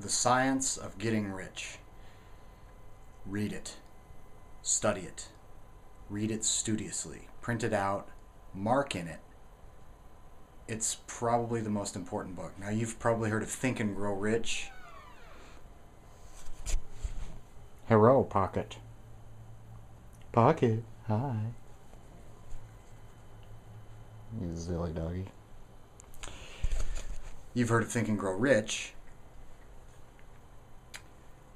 The Science of Getting Rich. Read it. Study it. Read it studiously. Print it out. Mark in it. It's probably the most important book. Now, you've probably heard of Think and Grow Rich. Hello, Pocket. Pocket, hi. You silly doggy. You've heard of Think and Grow Rich.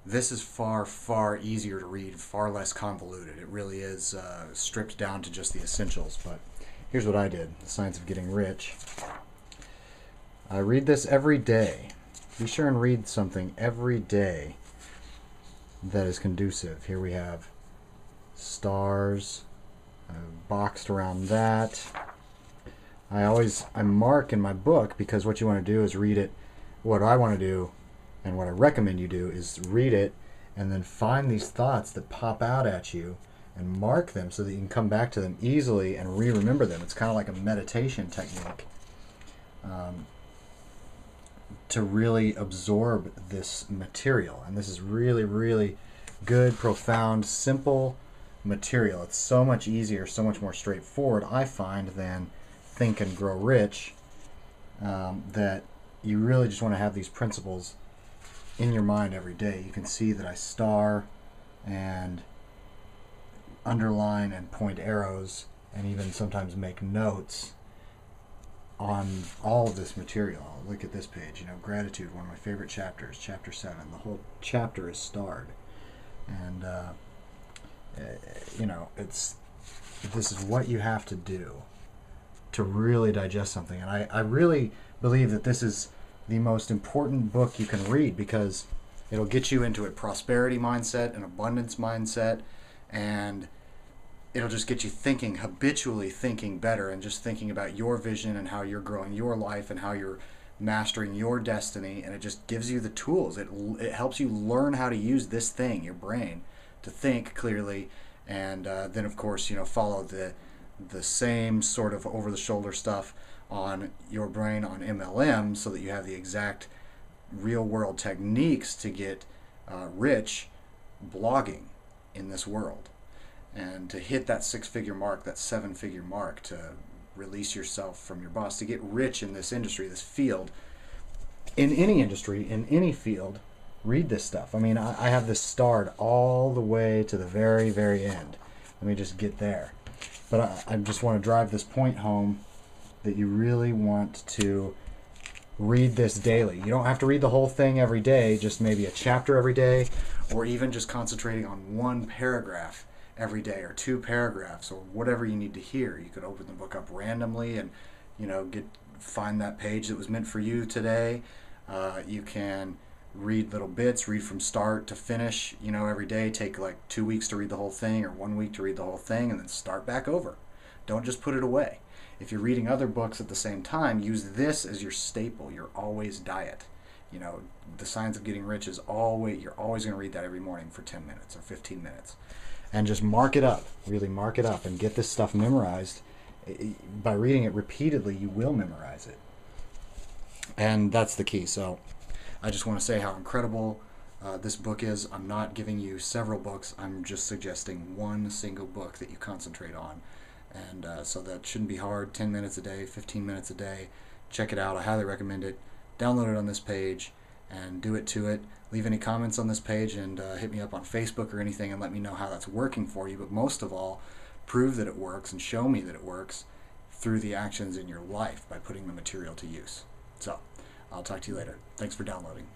This is far, far easier to read, far less convoluted. It really is stripped down to just the essentials. But here's what I did. The Science of Getting Rich. I read this every day. Be sure and read something every day that is conducive. Here we have stars boxed around that. I mark in my book, because what you want to do is read it. What I want to do and what I recommend you do is read it and then find these thoughts that pop out at you and mark them so that you can come back to them easily and re-remember them. It's kind of like a meditation technique to really absorb this material. And this is really, really good, profound, simple material. It's so much easier, so much more straightforward, I find, than Think and Grow Rich, that you really just want to have these principles in your mind every day. You can see that I star and underline and point arrows and even sometimes make notes on all of this material. Look at this page, gratitude, one of my favorite chapters, chapter 7. The whole chapter is starred. And this is what you have to do to really digest something. And I really believe that this is the most important book you can read, because it'll get you into a prosperity mindset, an abundance mindset, and it'll just get you thinking, habitually thinking better, and just thinking about your vision and how you're growing your life and how you're mastering your destiny. And it just gives you the tools. It helps you learn how to use this thing, your brain, to think clearly. And then, of course, follow the same sort of over-the-shoulder stuff on your brain on MLM, so that you have the exact real-world techniques to get rich blogging in this world, and to hit that 6-figure mark, that 7-figure mark, to release yourself from your boss, to get rich in this industry, this field. In any industry, in any field, read this stuff. I mean, I have this starred all the way to the very, very end. Let me just get there. But I just want to drive this point home, that you really want to read this daily. You don't have to read the whole thing every day, just maybe a chapter every day, or even just concentrating on one paragraph every day, or 2 paragraphs, or whatever you need to hear. You could open the book up randomly and find that page that was meant for you today. You can read little bits, read from start to finish, every day. Take like 2 weeks to read the whole thing, or 1 week to read the whole thing, and then start back over. Don't just put it away. If you're reading other books at the same time, use this as your staple, your always diet. The Science of Getting Rich is you're always going to read that every morning for 10 minutes or 15 minutes. And just mark it up, really mark it up, and get this stuff memorized. By reading it repeatedly, you will memorize it. And that's the key. So I just want to say how incredible this book is. I'm not giving you several books. I'm just suggesting one single book that you concentrate on. And so that shouldn't be hard. 10 minutes a day, 15 minutes a day. Check it out. I highly recommend it. Download it on this page and do it to it. Leave any comments on this page, and hit me up on Facebook or anything and let me know how that's working for you. But most of all, prove that it works and show me that it works through the actions in your life by putting the material to use. So I'll talk to you later. Thanks for downloading.